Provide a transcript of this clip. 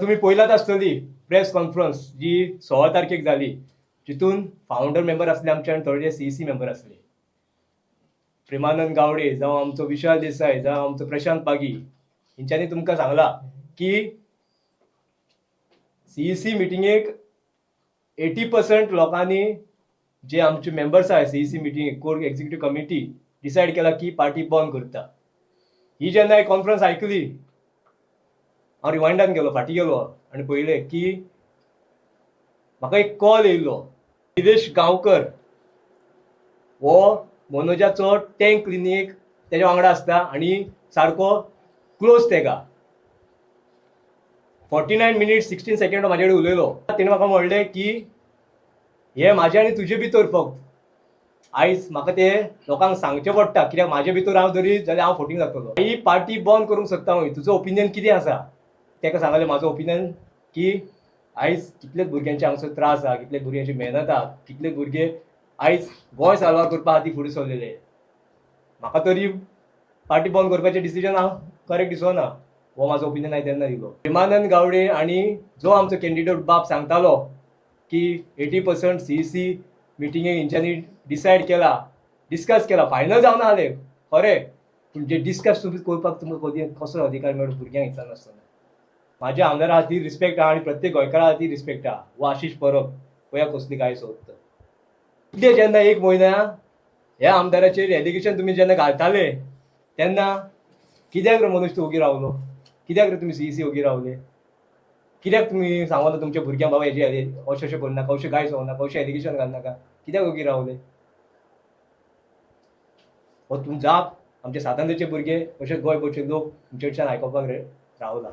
तुम्ही पळयलात आसतली press conference जी 16 तारखेक जाली, जितून फाउंडर मेंबर आसले आमचे आनी थोडे सीईसी मेंबर आसले. प्रेमानंद गावडे जावं आमचो विशाल देसाय जावं आमचो प्रशांत पागी हेंच्यांनी तुमकां सांगला की सीईसी मिटिंगेक 80% लोकांनी जे आमचे मेंबर्स आहे सीईसी मिटिंगेक कोर एक्झिक्युटिव्ह कमिटी डिसायड केला की पार्टी बंद करता. ही जेन्ना ही कॉन्फरन्स आयकली हांव रिवायंडान गेलो, फाटी गेलो आनी पळयलें की म्हाका एक कॉल येयल्लो. निलेश गांवकर हो मनोजाचो टँक क्लिनीक तेज्या वांगडा आसता आनी सारको क्लोज तेका 49 मिनिट्स 16 सेकंड म्हाजे कडेन उलयलो. तेणें म्हाका म्हणलें की हे म्हाजे आनी तुजे भितर फक्त आयज म्हाका ते लोकांक सांगचें पडटा, कित्याक म्हाजे भितर हांव जरी जाल्यार हांव फोटींग जातलो. ही पार्टी बंद करूंक सोदता हांव. तुजो ओपिनियन कितें आसा? तेका सांगलें म्हाजो ओपिनियन की आयज कितलेच भुरग्यांचे हांगसर त्रास आहा, कितले भुरग्यांची मेहनत आहा, कितले भुरगे आयज गोंय साल्वार करपा खातीर फुडें सरलेले. म्हाका तरी पार्टी बंद करपाचें डिसिजन हांव करेक्ट दिसोना. हो म्हाजो ओपिनियन हांवें तेन्ना दिलो. प्रेमानंद गावडे आनी जो आमचो कॅन्डिडेट बाब सांगतालो की 80% सीईसी मिटिंगेक हेंच्यांनी डिसायड केला, डिस्कस केला, फायनल जावना जालें खरें, पूण जे डिस्कस तुमी करपाक तुमकां कधी कसो अधिकार मेळ्ळो भुरग्यांक विचार नासतना. म्हाज्या आमदारा खातीर रिस्पेक्ट आहा आनी प्रत्येक गोंयकारा खातीर रिस्पेक्ट आहा. वो आशिश परब पळया कसली काय सोदता. कितें जेन्ना एक म्हयन्या ह्या आमदाराचेर एलिगेशन तुमी जेन्ना घालताले तेन्ना कित्याक रे मनोज तूं ओगी रावलो? कित्याक रे तुमी सीईसी ओगी रावले? कित्याक तुमी सांगना तुमच्या भुरग्यांक बाबा हेजे अशें अशें करनाका, अशें गायस होनाका, अशें एलिगेशन घालनाका? कित्याक ओगी रावले? हो तुम जाप आमचे सातांद्रेचे भुरगे अशें गोंयभरचे लोक तुमचे कडच्यान आयकोपाक रावला.